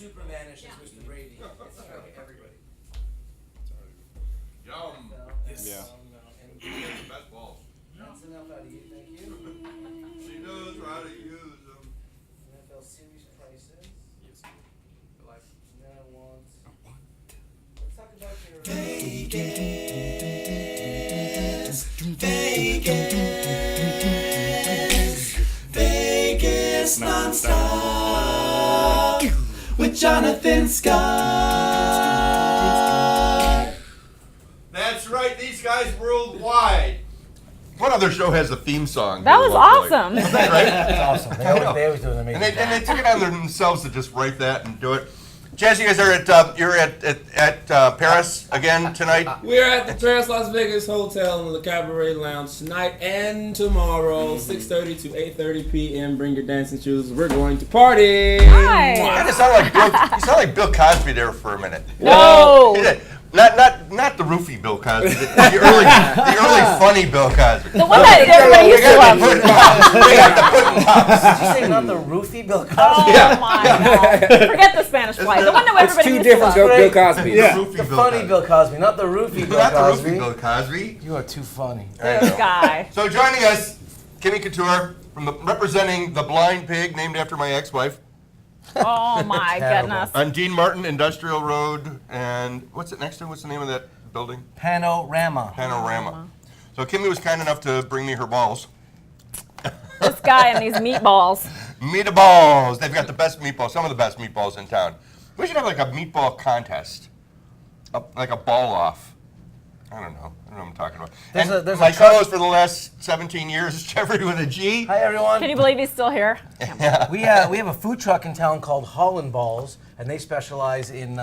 Superman-ish as Mr. Brady. It's like everybody. Yum. Yeah. She has the best balls. That's enough out of you, thank you. She knows how to use them. NFL series prices. Yes. Now I want. Let's talk about your. Vegas nonstop with Jonathan Scott. That's right, these guys worldwide. What other show has a theme song? That was awesome. Is that right? That's awesome. They always do an amazing And they took it on themselves to just write that and do it. Jazz, you guys are at Paris again tonight. We're at the Paris Las Vegas Hotel in the Cabaret Lounge tonight and tomorrow, 6:30 to 8:30 p.m. Bring your dancing shoes. We're going to party. Hi. You sound like Bill Cosby there for a minute. No. Not the roofie Bill Cosby, the early funny Bill Cosby. The one that everybody used to love. They got the pudding tops. Did you say not the roofie Bill Cosby? Oh my God. Forget the Spanish fly. The one that It's everybody two used to different love. Bill Cosby. Yeah. The roofie The Bill funny Cosby. Bill Cosby, not the roofie Bill Not the Cosby. roofie Bill Cosby. You are too funny. This guy. So joining us, Kimmy Couture, representing the Blind Pig, named after my ex-wife, Oh my Terrible. goodness. on Dean Martin Industrial Road, and what's it next to? What's the name of that building? Panorama. Panorama. So Kimmy was kind enough to bring me her balls. This guy and these meatballs. Meatballs. They've got the best meatballs, some of the best meatballs in town. We should have like a meatball contest, like a ball off. I don't know what I'm talking about. There's my a truck- co-host for the last 17 years is Geoffrey with a G. Hi everyone. Can you believe he's still here? We have a food truck in town called Holland Balls, and they specialize in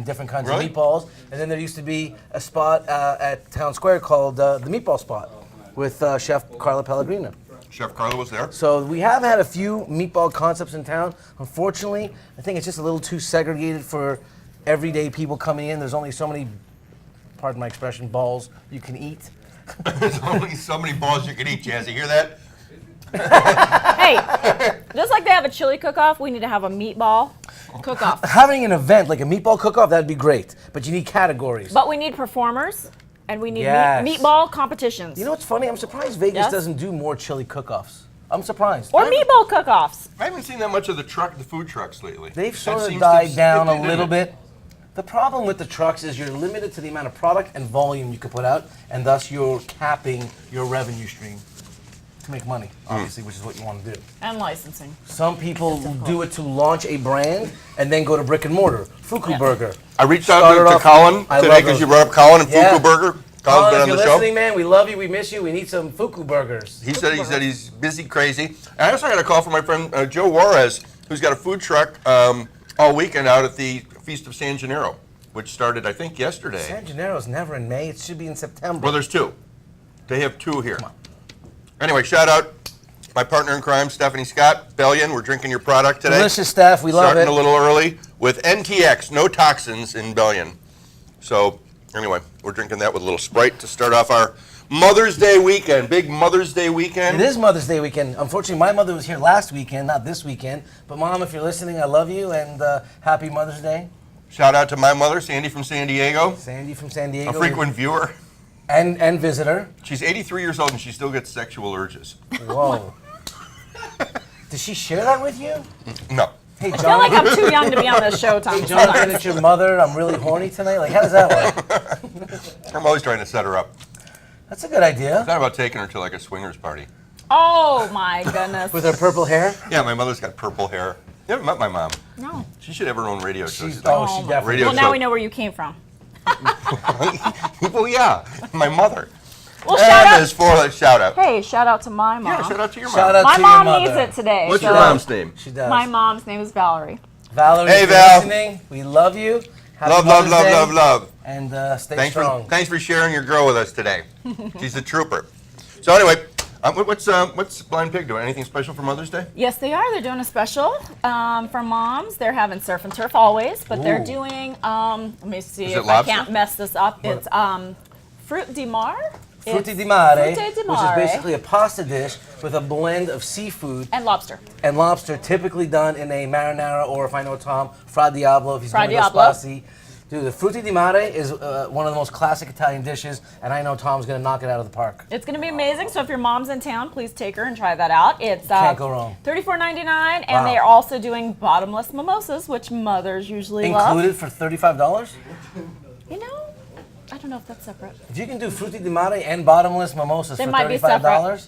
different kinds Really? of meatballs. And then there used to be a spot at Town Square called the Meatball Spot with Chef Carla Pellegrino. Chef Carla was there. So we have had a few meatball concepts in town. Unfortunately, I think it's just a little too segregated for everyday people coming in. There's only so many, pardon my expression, balls you can eat. There's only so many balls you can eat, Jazz. You hear that? Hey, just like they have a chili cook-off, we need to have a meatball cook-off. Having an event like a meatball cook-off, that'd be great. But you need categories. But we need performers, and we need Yes. meatball competitions. You know what's funny? I'm surprised Vegas Yes? doesn't do more chili cook-offs. I'm surprised. Or meatball cook-offs. I haven't seen that much of the food trucks lately. They've That sort of seems died to down a didn't little it? bit. The problem with the trucks is you're limited to the amount of product and volume you can put out, and thus you're capping your revenue stream to make money, obviously, which is what you want to do. And licensing. Some people do it to launch a brand and then go to brick and mortar. Fuku Burger. I reached out Started to off- Colin I today love because those. you brought up Colin and Yeah. Fuku Burger. Colin's Colin, been if on you're the show. listening, man, we love you, we miss you, we need some Fuku Burgers. He said he's busy, crazy. And I also got a call from my friend Joe Juarez, who's got a food truck all weekend out at the Feast of San Gennaro, which started, I think, yesterday. San Gennaro's never in May, it should be in September. Well, there's two. They have two here. Anyway, shout out my partner in crime, Stephanie Scott, Bellion. We're drinking your product today. Delicious stuff, we love Starting it. a little early with NTX, no toxins in Bellion. So anyway, we're drinking that with a little Sprite to start off our Mother's Day weekend, big Mother's Day weekend. It is Mother's Day weekend. Unfortunately, my mother was here last weekend, not this weekend. But Mom, if you're listening, I love you, and happy Mother's Day. Shout out to my mother, Sandy from San Diego, Sandy from San Diego. a frequent viewer. And visitor. She's 83 years old and she still gets sexual urges. Whoa. Does she share that with you? No. Hey, I feel like Jonathan, I'm too young to be on this show, Tom. Jonathan, it's your mother. I'm really horny tonight. Like, how does that work? I'm always trying to set her up. That's a good idea. It's not about taking her to like a swingers party. Oh my goodness. With her purple hair? Yeah, my mother's got purple hair. You haven't met my mom. No. She should have her own radio show. She She's like, definitely. radio Well, show. now we know where you came from. Well, yeah, my mother. Well, And shout out. there's four shout out. Hey, shout out to my mom. Yeah, shout out to your mom. Shout out My to your mom mother. needs it today. What's so your mom's name? She does. My mom's name is Valerie. Valerie, Hey, if you're Val. listening, we love you. Happy Love, love, Mother's love, Day, love, love. And stay Thanks strong. for sharing your girl with us today. She's a trooper. So anyway, what's Blind Pig doing? Anything special for Mother's Day? Yes, they are. They're doing a special for moms. They're having surf and turf always, but they're Ooh. doing, let me see Is if it I lobster? can't mess this up. It's fruit de mar. Frutti di mare, Frutti di which is mare. basically a pasta dish with a blend of seafood And lobster. and lobster, typically done in a marinara, or if I know Tom, Fra Diablo, if he's Fra going to go Diablo. spicy. Dude, the Frutti di mare is one of the most classic Italian dishes, and I know Tom's going to knock it out of the park. It's going to be amazing. So if your mom's in town, please take her and try that out. It's Can't go wrong. $34.99, and Wow. they are also doing bottomless mimosas, which mothers usually love. Included for $35? You know, I don't know if that's separate. If you can do Frutti di mare and bottomless mimosas They for might be $35,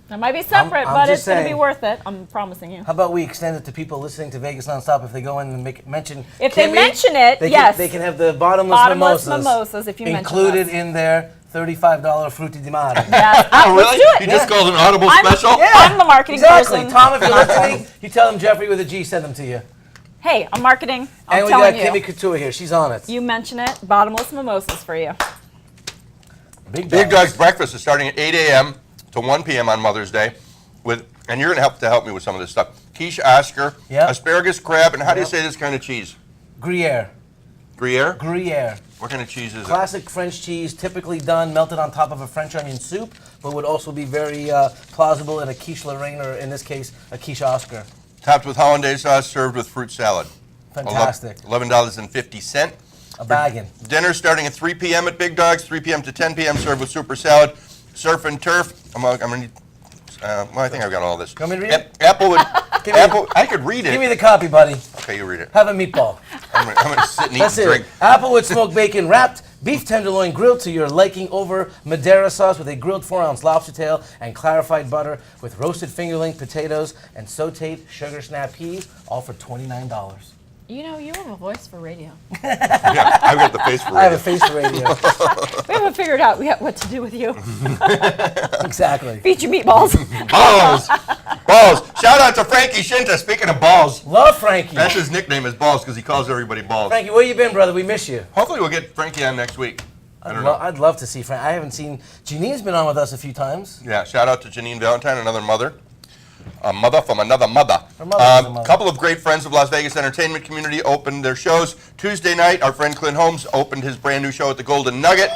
It might be separate, I'm but just it's going to be saying. worth it. I'm promising you. how about we extend it to people listening to Vegas Nonstop if they go in and mention If they Kimmy, mention it, they yes. they can have the bottomless Mimosas if you mention included us. in their $35 Frutti di mare. Yes. Oh, really? Let's do it. You just called an audible I'm- special? Yeah. I'm the marketing Exactly. person. Tom, if you're listening, you tell them Geoffrey with a G send them to you. Hey, I'm marketing. I'm And we got telling Kimmy you. Couture here. She's on it. You mention it, bottomless mimosas for you. Big Big dogs. Dog's breakfast is starting at 8 a.m. to 1 p.m. on Mother's Day, and you're going to help me with some of this stuff. Quiche Oscar, Yep. asparagus, crab, and how do you Yep. say this kind of cheese? Gruyere. Gruyere? Gruyere. What kind of cheese is it? Classic French cheese, typically done melted on top of a French onion soup, but would also be very plausible in a quiche Lorraine, or in this case, a quiche Oscar. Topped with hollandaise sauce, served with fruit salad. Fantastic. $11.50. A baggin'. Dinner starting at 3 p.m. at Big Dog's, 3 p.m. to 10 p.m. served with super salad. Surf and turf. I'm gonna need. Well, I think I've got all this. You want me to read it? Applewood. Give me- Apple. I could read it. Give me the copy, buddy. Okay, you read it. Have a meatball. I'm gonna sit and eat That's and it. drink. Applewood smoked bacon wrapped, beef tenderloin grilled to your liking over Madeira sauce with a grilled 4-ounce lobster tail and clarified butter with roasted fingerling potatoes and sauteed sugar snap peas, all for $29. You know, you have a voice for radio. Yeah, I've got the face for I have a it. face for radio. We haven't figured out yet what to do with you. Exactly. Feed you meatballs. Balls. Balls. Shout out to Frankie Shinta. Speaking of balls, Love Frankie. that's his nickname is Balls because he calls everybody Balls. Frankie, where you been, brother? We miss you. Hopefully we'll get Frankie on next week. I don't know. I'd love to see Frank. I haven't seen. Janine's been on with us a few times. Yeah, shout out to Janine Valentine, another mother. A mother from another mother. Her mother was a mother. Couple of great friends of Las Vegas entertainment community opened their shows. Tuesday night, our friend Clint Holmes opened his brand new show at the Golden Nugget.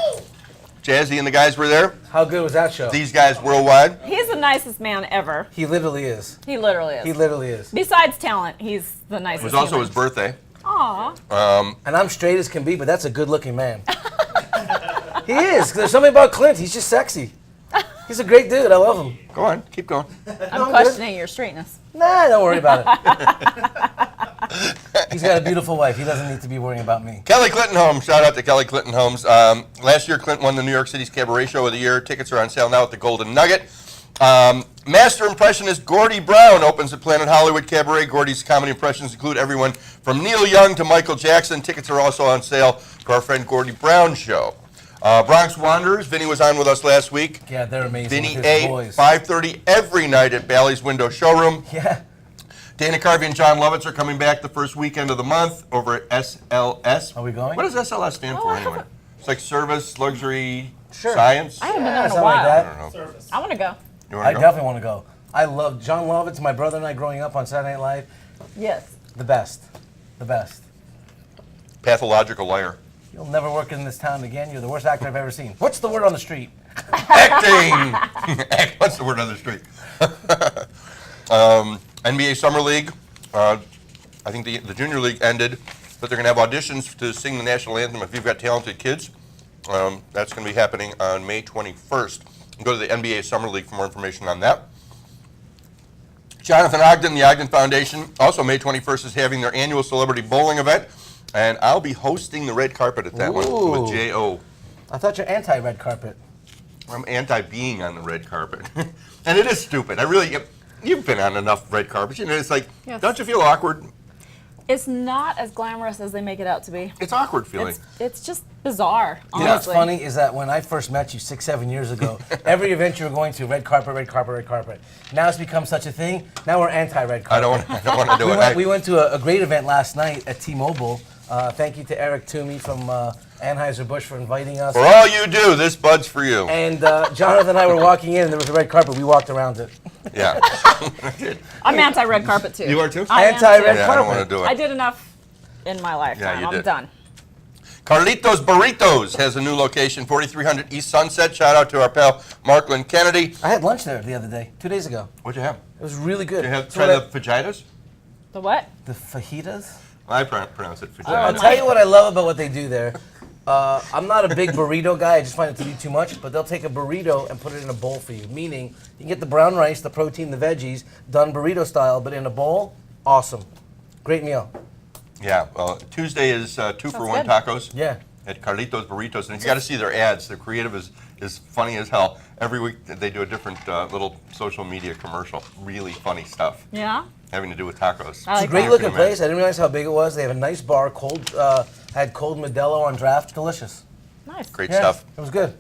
Jazzy and the guys were there. How good was that show? These guys worldwide. He's the nicest man ever. He literally is. He literally is. He literally is. Besides talent, he's the It nicest was also human. his birthday. Aw. And I'm straight as can be, but that's a good-looking man. He is. There's something about Clint. He's just sexy. He's a great dude. I love him. Go on, keep going. I'm questioning your straightness. Nah, don't worry about it. He's got a beautiful wife. He doesn't need to be worrying about me. Kelly Clinton Holmes. Shout out to Kelly Clinton Holmes. Last year, Clint won the New York City's Cabaret Show of the Year. Tickets are on sale now at the Golden Nugget. Master impressionist Gordy Brown opens at Planet Hollywood Cabaret. Gordy's comedy impressions include everyone from Neil Young to Michael Jackson. Tickets are also on sale for our friend Gordy Brown's show. Bronx Wanderers. Vinny was on with us last week. Yeah, they're amazing. Vinny with his A. boys. 5:30 every night at Bally's Window Showroom. Yeah. Dana Carvey and John Lovitz are coming back the first weekend of the month over at SLS. Are we going? What does SLS stand for anyway? It's like service, luxury, Sure. science. I haven't been Yeah, there in a something like while. that. I don't know. I want to go. You I want to go? definitely want to go. I love John Lovitz, my brother and I growing up on Saturday Night Live. Yes. The best. The best. Pathological liar. You'll never work in this town again. You're the worst actor I've ever seen. What's the word on the street? Acting! What's the word on the street? NBA Summer League. I think the Junior League ended, but they're going to have auditions to sing the national anthem if you've got talented kids. That's going to be happening on May 21st. Go to the NBA Summer League for more information on that. Jonathan Ogden, the Ogden Foundation, also May 21st is having their annual celebrity bowling event, and I'll be hosting the red carpet at that one Ooh. with J.O. I thought you're anti-red carpet. I'm anti-being on the red carpet. And it is stupid. I really, you've been on enough red carpets. You know, it's like, Yes. don't you feel awkward? It's not as glamorous as they make it out to be. It's awkward feeling. It's just bizarre, You know what's honestly. funny is that when I first met you 6-7 years ago, every event you were going to, red carpet, red carpet, red carpet. Now it's become such a thing. Now we're anti-red carpet. I don't want to do it. We went to a great event last night at T-Mobile. Thank you to Eric Toomey from Anheuser-Busch for inviting us. For all you do, this bud's for you. And Jonathan and I were walking in, and there was a red carpet. We walked around it. Yeah. I'm anti-red carpet too. You are too? I am Anti-red too. Yeah, I don't want to do I it. did enough in my lifetime. you I'm did. done. Carlitos Burritos has a new location, 4300 East Sunset. Shout out to our pal Markland Kennedy. I had lunch there the other day, 2 days ago. What'd you have? It was really good. Did you So try what the fajitas? The what? the fajitas? I pronounce it I'll fajitas. tell you what I love about what they do there. I'm not a big burrito guy. I just find it to be too much. But they'll take a burrito and put it in a bowl for you. Meaning, you can get the brown rice, the protein, the veggies, done burrito style, but in a bowl. Awesome. Great meal. Yeah, well, Tuesday is 2-for-1 good. tacos. Yeah. At Carlitos Burritos, and you got to see their ads. Their creative is funny as hell. Every week they do a different little social media commercial. Really funny stuff Yeah. having to do with tacos. I It's a like great that. looking place. I didn't realize how big it was. They have a nice bar. Had cold Modelo on draft. Delicious. Nice. Great Yeah, stuff. It was good.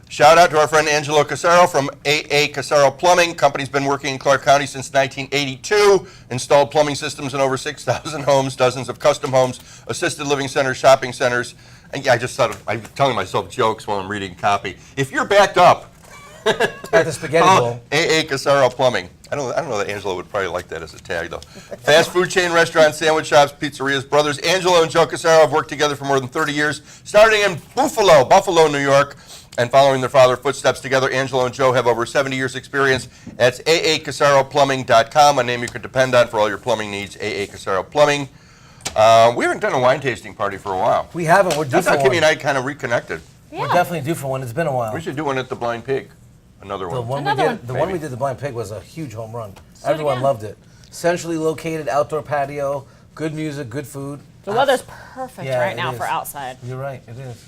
Shout out to our friend Angelo Casaro from AA Casaro Plumbing. Company's been working in Clark County since 1982. Installed plumbing systems in over 6,000 homes, dozens of custom homes, assisted living centers, shopping centers. And yeah, I just thought I'm telling myself jokes while I'm reading copy. If you're backed up, At the spaghetti bowl. AA Casaro Plumbing. I don't know that Angelo would probably like that as a tag, though. Fast food chain, restaurants, sandwich shops, pizzerias. Brothers Angelo and Joe Casaro have worked together for more than 30 years, starting in Buffalo, New York, and following their father's footsteps together. Angelo and Joe have over 70 years' experience. That's aacasaroplumbing.com, a name you can depend on for all your plumbing needs, AA Casaro Plumbing. We haven't done a wine tasting party for a while. We haven't. We're due That's for how Kimmy and one. I kind of reconnected. We're definitely due for one. It's been a while. We should do one at the Blind Pig. Another The one. one Another we one. did, the one we Maybe. did, the Blind Pig, was a huge home run. it Everyone again. loved it. Centrally located, outdoor patio, good music, good food. The weather's perfect Yeah, right it now is. for outside. You're right. It is.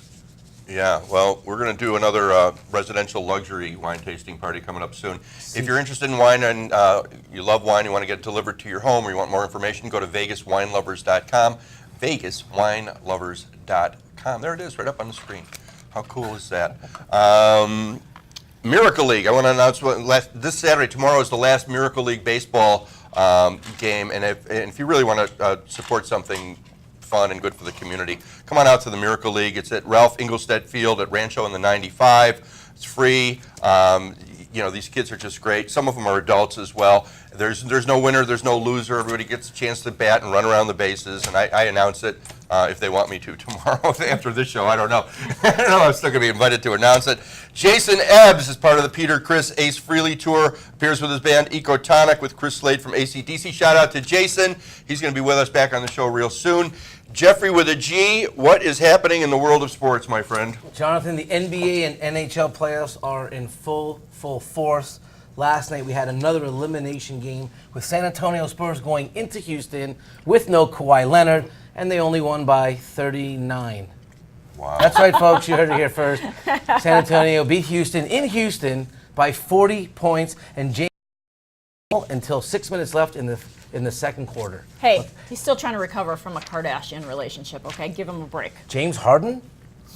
Yeah, well, we're going to do another residential luxury wine tasting party coming up soon. If you're interested in wine and you love wine, you want to get it delivered to your home, or you want more information, go to vegaswinelovers.com. vegaswinelovers.com. There it is, right up on the screen. How cool is that? Miracle League. I want to announce this Saturday. Tomorrow is the last Miracle League baseball game, and if you really want to support something fun and good for the community, come on out to the Miracle League. It's at Ralph Engelstedt Field at Rancho in the 95. It's free. These kids are just great. Some of them are adults as well. There's no winner, there's no loser. Everybody gets a chance to bat and run around the bases, and I announce it if they want me to tomorrow after this show. I don't know. I don't know. I'm still going to be invited to announce it. Jason Ebbs is part of the Peter Chris Ace Frehley Tour. Appears with his band Ecotonic with Chris Slade from AC/DC. Shout out to Jason. He's going to be with us back on the show real soon. Geoffrey with a G, what is happening in the world of sports, my friend? Jonathan, the NBA and NHL playoffs are in full force. Last night we had another elimination game with San Antonio Spurs going into Houston with no Kawhi Leonard, and they only won by 39. Wow. That's right, folks. You heard it here first. San Antonio beat Houston in Houston by 40 points, and James until 6 minutes left in the second quarter. Hey, he's still trying to recover from a Kardashian relationship, okay? Give him a break. James Harden?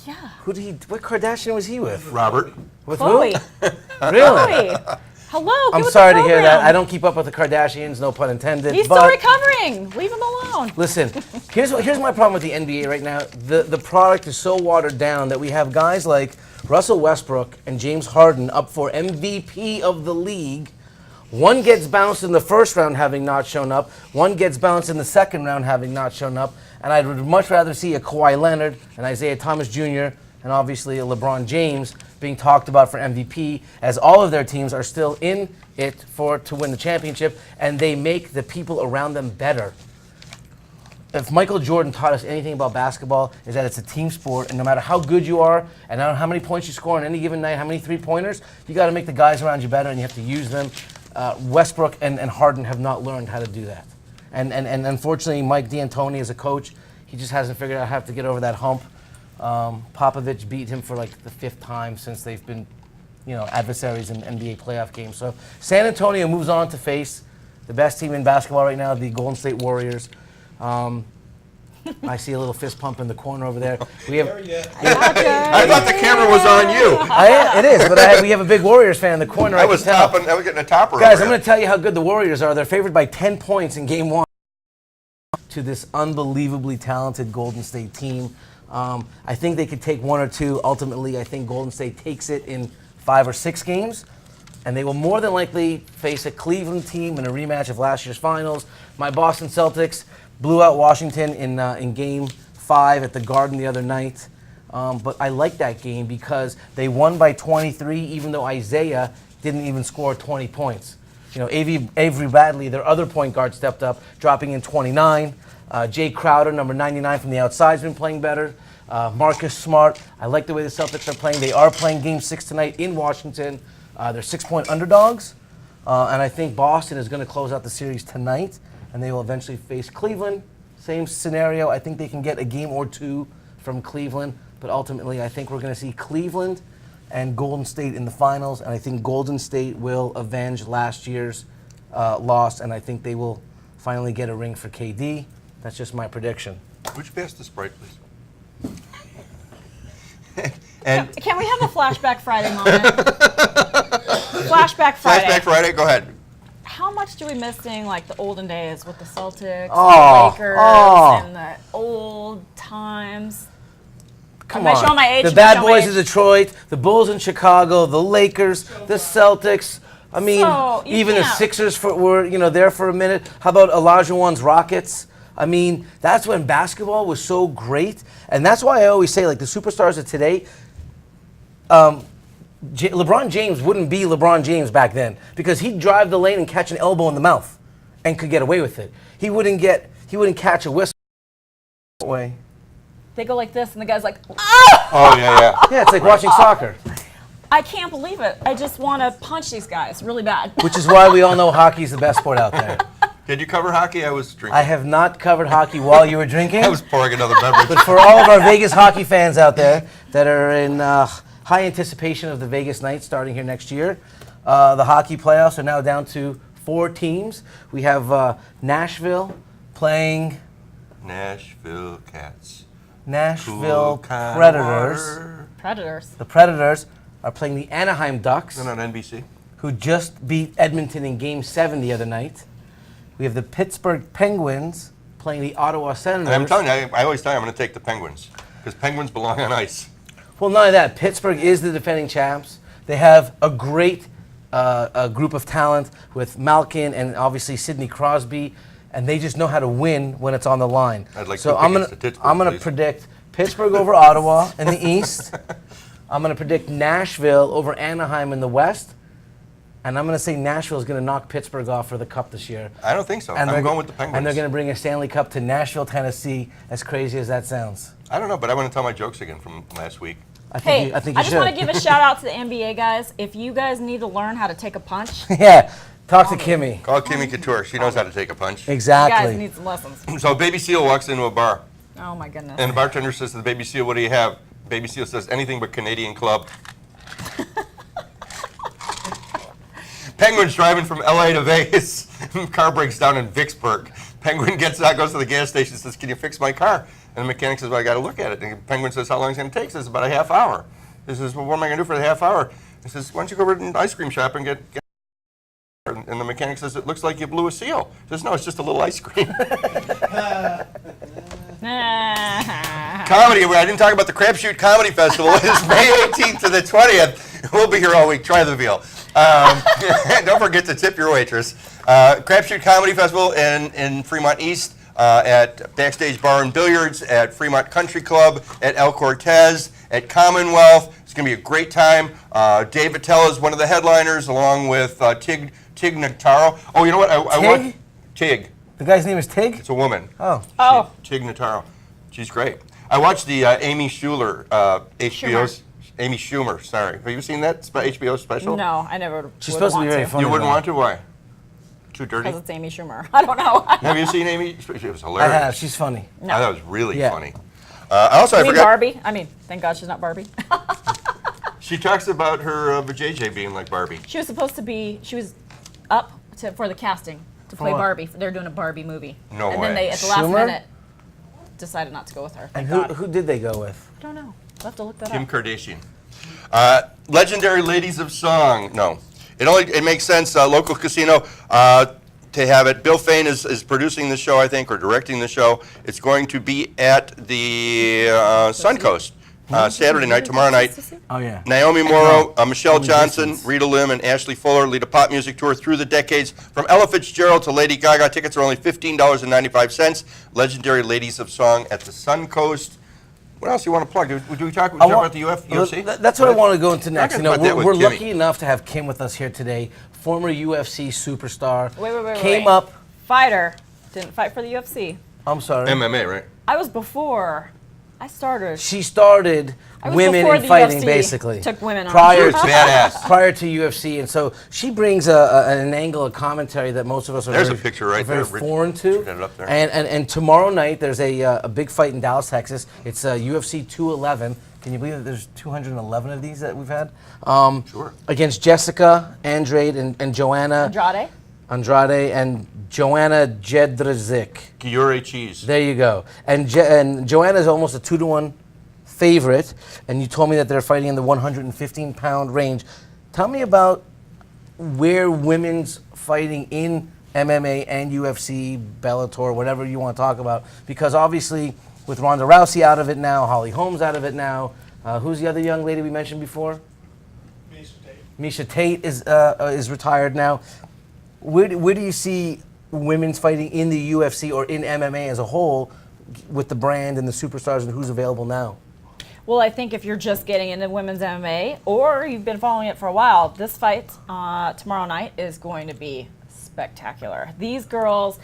Yeah. What Kardashian was he with? Robert. With Chloe. who? Really? Chloe. Hello. I'm get with the sorry to hear that. program. I don't keep up with the Kardashians, no pun intended. He's but still recovering. Leave him alone. listen, here's my problem with the NBA right now. The product is so watered down that we have guys like Russell Westbrook and James Harden up for MVP of the league. One gets bounced in the first round having not shown up. One gets bounced in the second round having not shown up. And I'd much rather see a Kawhi Leonard, an Isaiah Thomas Jr., and obviously a LeBron James being talked about for MVP, as all of their teams are still in it to win the championship, and they make the people around them better. If Michael Jordan taught us anything about basketball, is that it's a team sport, and no matter how good you are, and no matter how many points you score on any given night, how many three-pointers, you got to make the guys around you better, and you have to use them. Westbrook and Harden have not learned how to do that. And unfortunately, Mike D'Antoni as a coach, he just hasn't figured out how to get over that hump. Popovich beat him for like the 5th time since they've been, adversaries in NBA playoff games. So San Antonio moves on to face the best team in basketball right now, the Golden State Warriors. I see a little fist pump in the corner over there. We have, I thought the camera was on you. it is, but we have a big Warriors fan in the corner. I can was tell. topping. I was getting a topper. Guys, over I'm here. going to tell you how good the Warriors are. They're favored by 10 points in Game 1 to this unbelievably talented Golden State team. I think they could take 1 or 2. Ultimately, I think Golden State takes it in 5 or 6 games, and they will more than likely face a Cleveland team in a rematch of last year's finals. My Boston Celtics blew out Washington in Game 5 at the Garden the other night. But I like that game because they won by 23, even though Isaiah didn't even score 20 points. You know, Avery Bradley, their other point guard, stepped up, dropping in 29. Jay Crowder, number 99 from the outside, has been playing better. Marcus Smart, I like the way the Celtics are playing. They are playing Game 6 tonight in Washington. They're 6-point underdogs. And I think Boston is going to close out the series tonight, and they will eventually face Cleveland. Same scenario. I think they can get a game or two from Cleveland, but ultimately I think we're going to see Cleveland and Golden State in the finals, and I think Golden State will avenge last year's loss, and I think they will finally get a ring for KD. That's just my prediction. Would you pass the Sprite, please? And Can we have a Flashback Friday moment? Flashback Friday. Flashback Friday, go ahead. How much do we miss seeing like the olden days with the Celtics, Oh, the Lakers, oh. and the old times? Come Am I on. showing my age? The Am I Bad showing my Boys age? of Detroit, the Bulls in Chicago, the Lakers, the Celtics. I mean, So, you even the can't- Sixers were there for a minute. How about Olajuwon's Rockets? I mean, that's when basketball was so great, and that's why I always say, like, the superstars of today. LeBron James wouldn't be LeBron James back then because he'd drive the lane and catch an elbow in the mouth, and could get away with it. He wouldn't catch a whistle. Way. They go like this, and the guy's like, Oh, yeah. Yeah, it's like watching soccer. I can't believe it. I just want to punch these guys really bad. Which is why we all know hockey's the best sport out there. Did you cover hockey? I was drinking. I have not covered hockey while you were drinking. I was pouring another beverage. But for all of our Vegas hockey fans out there that are in high anticipation of the Vegas Knights starting here next year, the hockey playoffs are now down to 4 teams. We have Nashville playing Nashville Cats. Nashville Cool kind of Predators. water. Predators. The Predators are playing the Anaheim Ducks, Isn't that on NBC? who just beat Edmonton in Game 7 the other night. We have the Pittsburgh Penguins playing the Ottawa Senators. And I'm telling you, I always tell you I'm going to take the Penguins because Penguins belong on ice. Well, none of that. Pittsburgh is the defending champs. They have a great group of talent with Malkin and obviously Sidney Crosby, and they just know how to win when it's on the line. I'd like so two I'm tickets gonna to Pittsburgh, I'm gonna please. predict Pittsburgh over Ottawa in the East. I'm gonna predict Nashville over Anaheim in the West, and I'm gonna say Nashville is gonna knock Pittsburgh off for the Cup this year. I don't think so. And they're I'm going with the Penguins. And they're gonna bring a Stanley Cup to Nashville, Tennessee. As crazy as that sounds. I don't know, but I want to tell my jokes again from last week. I Hey, think you I just should. want to give a shout out to the NBA guys. If you guys need to learn how to take a punch, you Yeah, talk to Kimmy. Call Kimmy Couture. She knows how to take a punch. guys Exactly. need some lessons. So Baby Seal walks into a bar, Oh my goodness. and the bartender says to the Baby Seal, "What do you have?" Baby Seal says, "Anything but Canadian Club." Penguin's driving from LA to Vegas. Car breaks down in Vicksburg. Penguin gets out, goes to the gas station, says, "Can you fix my car?" And the mechanic says, "Well, I got to look at it." And the Penguin says, "How long is it going to take?" He says, "About a half hour." He says, "Well, what am I going to do for the half hour?" He says, "Why don't you go over to an ice cream shop and get and the mechanic says, "It looks like you blew a seal." He says, "No, it's just a little ice cream." Comedy, I didn't talk about the Crapshoot Comedy Festival. It's May 18th to the 20th. We'll be here all week. Try the veal. Don't forget to tip your waitress. Crapshoot Comedy Festival in Fremont East at Backstage Bar and Billiards, at Fremont Country Club, at El Cortez, at Commonwealth. It's going to be a great time. Dave Attell is one of the headliners, along with Tig Notaro. Oh, you know what? I want Tig? Tig. The guy's name is Tig? It's a woman. Oh. Oh. Tig Notaro. She's great. I watched the Amy Schumer, HBO's Amy Schumer. Sorry, have you seen that HBO special? No, I never. She's supposed to be very funny. You wouldn't though. want to? Why? Too dirty? Because it's Amy Schumer. I don't know. Have you seen Amy? It was I hilarious. have. She's funny. I thought it was really Yeah. funny. I You mean forgot. Barbie? I mean, thank God she's not Barbie. She talks about her vajayjay being like Barbie. She was supposed to be. She was up for the casting to play what? Barbie. They're doing a Barbie movie. No and way. then they, at the last Schumer? minute, decided not to go with her. And Thank God. who did they go with? I don't know. We'll have to look that Kim up. Kardashian. Legendary Ladies of Song. No. It makes sense. Local casino to have it. Bill Fain is producing the show, I think, or directing the show. It's going to be at the Suncoast Saturday night, tomorrow night. Oh, yeah. Naomi Morrow, Michelle Long Johnson, distance. Rita Lim, and Ashley Fuller lead a pop music tour through the decades. From Ella Fitzgerald to Lady Gaga, tickets are only $15.95. Legendary Ladies of Song at the Suncoast. What else do you want to plug? Do we talk about the UFC? That's what I want to go into next. can You know, talk about that we're with lucky Kimmy. enough to have Kim with us here today, former UFC superstar. Wait. Came up. Fighter. Didn't fight for the UFC. I'm sorry. MMA, right? I was before. I started. She started I was women before in the fighting, UFC basically. took women on. prior She was badass. prior to UFC, and so she brings an angle of commentary that most of us are There's very, a picture right are very there. foreign to. Get it up there. And tomorrow night there's a big fight in Dallas, Texas. It's UFC 211. Can you believe that there's 211 of these that we've had? Sure. Against Jessica Andrade and Joanna Andrade. and Joanna Jedrzejczyk. Giore cheese. There you go. And Joanna's almost a 2-to-1 favorite, and you told me that they're fighting in the 115-pound range. Tell me about where women's fighting in MMA and UFC, Bellator, whatever you want to talk about, because obviously with Ronda Rousey out of it now, Holly Holmes out of it now, who's the other young lady we mentioned before? Misha Tate is retired now. Where do you see women's fighting in the UFC or in MMA as a whole with the brand and the superstars and who's available now? Well, I think if you're just getting into women's MMA or you've been following it for a while, this fight tomorrow night is going to be spectacular. These girls,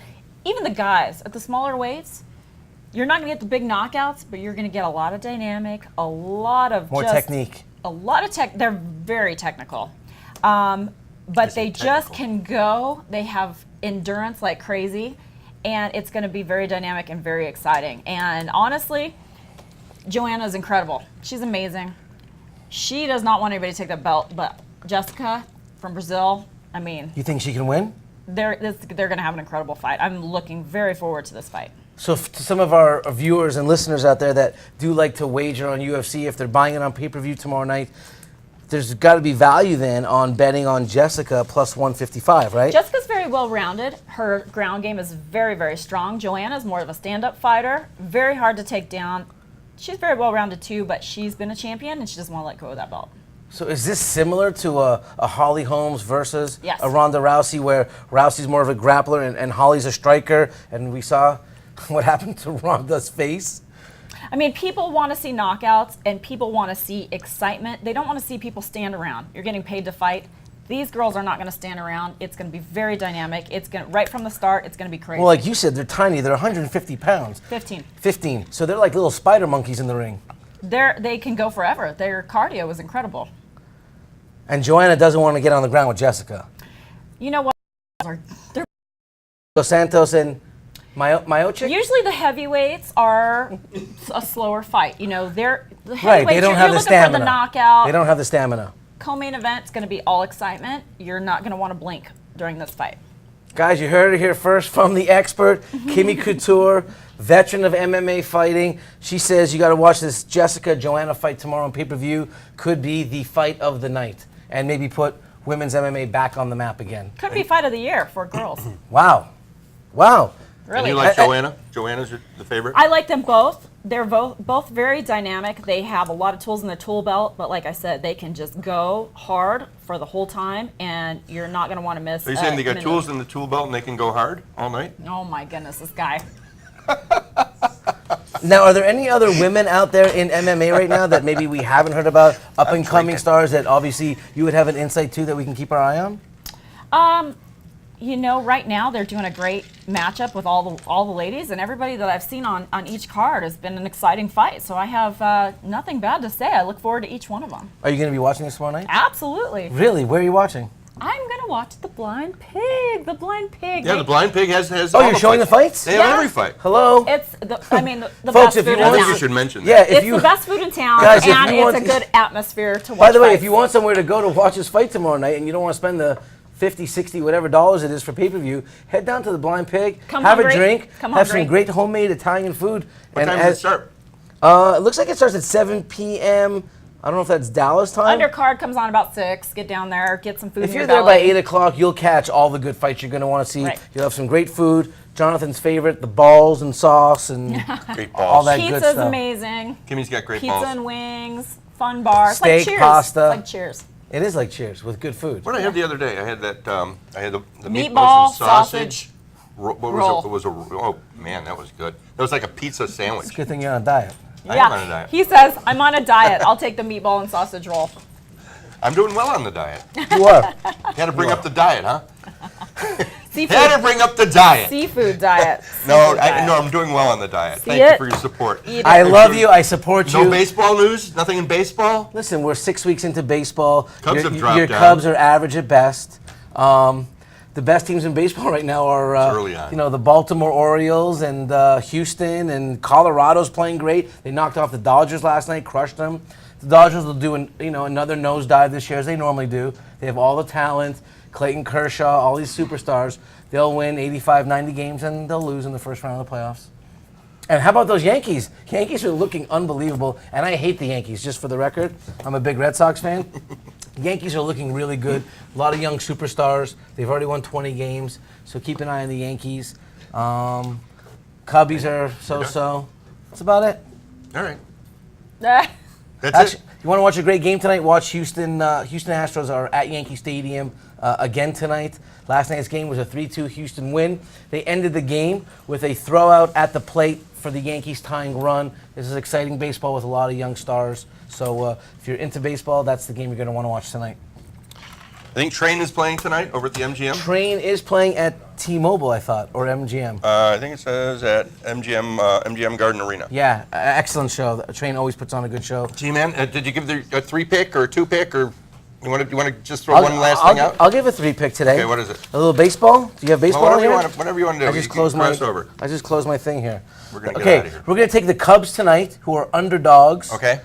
even the guys at the smaller weights, you're not going to get the big knockouts, but you're going to get a lot of dynamic, a lot of More technique. A lot of tech. They're very technical. But they just can go. They have endurance like crazy, and it's going to be very dynamic and very exciting. And honestly, Joanna's incredible. She's amazing. She does not want anybody to take the belt, but Jessica from Brazil, I mean, You think she can win? they're going to have an incredible fight. I'm looking very forward to this fight. So to some of our viewers and listeners out there that do like to wager on UFC, if they're buying it on pay-per-view tomorrow night, there's got to be value then on betting on Jessica plus 155, right? Jessica's very well-rounded. Her ground game is very, very strong. Joanna's more of a stand-up fighter, very hard to take down. She's very well-rounded too, but she's been a champion and she doesn't want to let go of that belt. So is this similar to a Holly Holmes versus Yes. a Ronda Rousey, where Rousey's more of a grappler and Holly's a striker, and we saw what happened to Ronda's face? I mean, people want to see knockouts and people want to see excitement. They don't want to see people stand around. You're getting paid to fight. These girls are not going to stand around. It's going to be very dynamic. It's going right from the start. It's going to be crazy. Well, like you said, they're tiny. They're 150 pounds. 15. 15. So they're like little spider monkeys in the ring. They can go forever. Their cardio is incredible. And Joanna doesn't want to get on the ground with Jessica. You know what? They're Dos Santos and Miocic? usually the heavyweights are a slower fight. You know, they're the Right, heavyweights. they don't you're have the looking stamina. for the knockout. They don't have the stamina. Co-main event's going to be all excitement. You're not going to want to blink during this fight. Guys, you heard it here first from the expert, Kimmy Couture, veteran of MMA fighting. She says you got to watch this Jessica-Joanna fight tomorrow on pay-per-view. Could be the fight of the night and maybe put women's MMA back on the map again. Could be fight of the year for girls. Wow. Wow. And Really. you like Joanna? Joanna's the favorite? I like them both. They're both very dynamic. They have a lot of tools in their tool belt, but like I said, they can just go hard for the whole time, and you're not going to want to miss. Are you saying they got minute. tools in the tool belt and they can go hard all night? Oh my goodness, this guy. Now, are there any other women out there in MMA right now that maybe we haven't heard about, up-and-coming drinking. stars that obviously you would have an insight to that we can keep our eye on? You know, right now they're doing a great matchup with all the ladies, and everybody that I've seen on each card has been an exciting fight. So I have nothing bad to say. I look forward to each one of them. Are you going to be watching this tomorrow night? Absolutely. Really? Where are you watching? I'm gonna watch the Blind Pig. The Blind Pig. Yeah, the blind pig has Oh, all you're the showing the fights? They have Yeah. every fight. Hello? It's the Folks, best if you food I in want think town. you should mention that. Yeah, if It's you the best food in town, Guys, if and you it's want- a good atmosphere to watch. By the way, if fights. you want somewhere to go to watch this fight tomorrow night and you don't want to spend the 50, 60, whatever dollars it is for pay-per-view, head down to the Blind Pig, Come have hungry. a drink, Come have hungry. some great homemade Italian food. What time does it start? It looks like it starts at 7 p.m. I don't know if that's Dallas time. Undercard comes on about 6. Get down there, get some food. If in you're your there belly. by 8 o'clock, you'll catch all the good fights you're going to want to see. Right. You'll have some great food. Jonathan's favorite, the balls and sauce and Great all balls. that good Pizza's stuff. amazing. Kimmy's got great Pizza balls. and wings, fun bar. It's Steak, like Cheers. pasta. It's like Cheers. It is like Cheers with good food. What did I have the other day? I had that. I had the Meatball, meatballs, sausage. What roll. was it? Oh man, that was good. That was like a pizza sandwich. It's a good thing you're on a diet. I am on a diet. He says, I'm on a diet. I'll take the meatball and sausage roll. I'm doing well on the diet. You are. Had to bring up the diet, huh? Seafood. Had to bring up the diet. Seafood diet. No, I'm doing well on the diet. Thank you for your support. Eat it. I love you. I support you. No baseball news? Nothing in baseball? Listen, we're 6 weeks into baseball. Cubs have dropped your down. Cubs are average at best. The best teams in baseball right now are, early on. the Baltimore Orioles and Houston, and Colorado's playing great. They knocked off the Dodgers last night, crushed them. The Dodgers will do another nosedive this year, as they normally do. They have all the talent, Clayton Kershaw, all these superstars. They'll win 85, 90 games, and they'll lose in the first round of the playoffs. And how about those Yankees? Yankees are looking unbelievable, and I hate the Yankees, just for the record. I'm a big Red Sox fan. Yankees are looking really good. A lot of young superstars. They've already won 20 games, so keep an eye on the Yankees. Cubbies are so-so. That's about it. All right. Ah. That's Actually, it. you want to watch a great game tonight? Watch Houston. Houston Astros are at Yankee Stadium again tonight. Last night's game was a 3-2 Houston win. They ended the game with a throwout at the plate for the Yankees tying run. This is exciting baseball with a lot of young stars. So if you're into baseball, that's the game you're going to want to watch tonight. I think Train is playing tonight over at the MGM. Train is playing at T-Mobile, I thought, or MGM. I think it says at MGM Garden Arena. Yeah, excellent show. Train always puts on a good show. G-Man, did you give a 3-pick or a 2-pick, or you want to just throw one last thing out? I'll give a 3-pick today. Okay, what is it? A little baseball? Do you have baseball Well, in here? whatever you want to do. I just You closed cross over. I just closed my thing here. We're going to get out of here. We're going to take the Cubs tonight, who are underdogs. Okay.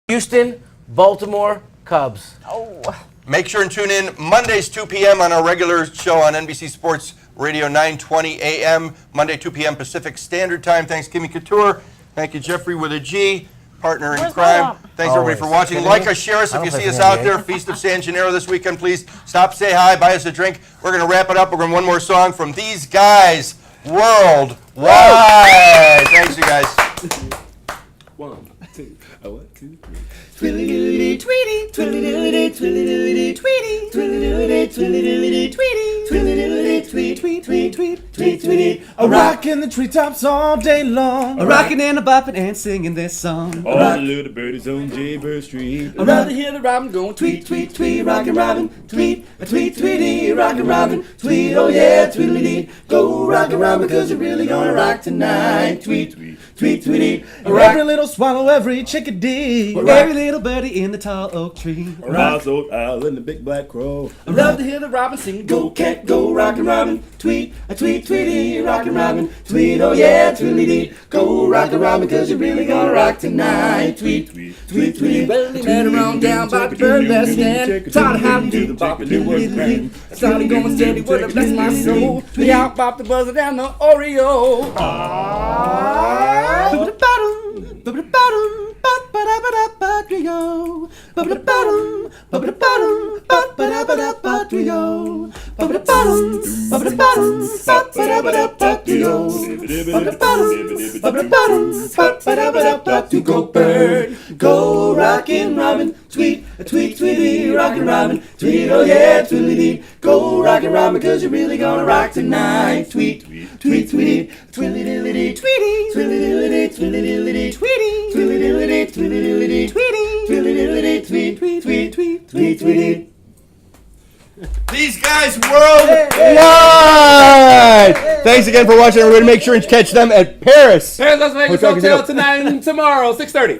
Houston, Baltimore, Cubs. Oh. Make sure and tune in Mondays 2 p.m. on our regular show on NBC Sports Radio 920 a.m. Monday 2 p.m. Pacific Standard Time. Thanks, Kimmy Couture. Thank you, Geoffrey with a G, partner in Where's crime. my- Thanks everybody for Always. watching. Kidding Like me? us, share us I if don't you play see for us the out NBA. there. Feast of San Gennaro this weekend. Please stop, say hi, buy us a drink. We're going to wrap it up. We're going to one more song from these guys worldwide. Thanks, you guys. 1, 2, 1, 2, 3. Tweety, tweety, tweety, tweety, tweety, tweety, tweety, tweety, tweety, tweety, tweet, tweet, tweet, tweet, tweet, tweet. A rockin' the treetops all day long. A rockin' and a boppin' and singing this song. All the little birdies on Jaybird Street. I'd rather hear the robin going tweet, tweet, tweet, rockin' robin, tweet, a tweet, tweety, rockin' robin, tweet, oh yeah, tweedledee. Go rockin' robin, cause you're really gonna rock tonight. Tweet, tweet, tweety. Every little swallow, every chickadee. Every little birdie in the tall oak tree. A Rouse Oak Owl and the big black crow. I love to hear the robin sing, go cat, go rockin' robin, tweet, a tweet, tweety, rockin' robin, tweet, oh yeah, tweedledee. Go rockin' robin, cause you're really gonna rock tonight. Tweet, tweet, tweety. Well, they met around down by the bird last stand. Taught her how to do the bop and do what's grand. Started going steady with a bless my soul. We out bop the buzzer down the Oreo. Ba-ba-da-bottom, ba-ba-da-bottom. Ba-ba-da-ba-da-ba-trio. Ba-ba-da-bottom, ba-ba-da-bottom, ba-ba-da-ba-da-ba-trio. Ba-ba-da-bottom, ba-ba-da-bottom, ba-ba-da-ba-da-ba-trio. Ba-ba-da-bottom, ba-ba-da-bottom, ba-ba-da-ba-da-ba-trio. Go bird, go rockin' robin, tweet, a tweet, tweety, rockin' robin, tweet, oh yeah, tweedledee. Go rockin' robin, cause you're really gonna rock tonight. Tweet, tweet, tweety, tweedledee, tweety, tweedledee, tweedledee, tweety, tweedledee, tweedledee, tweety, tweedledee, tweet, tweet, tweet, tweet, tweet, tweety. These guys worldwide. Thanks again for watching, everybody. Make sure and catch them at Paris. There's Las Vegas Hotel Hotel Casino. tonight and tomorrow, 6:30.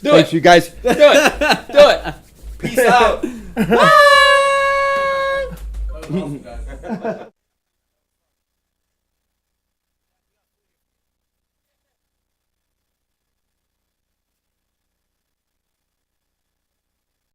Do Thanks, it. you guys. Do it. Do it. Peace out. Bye.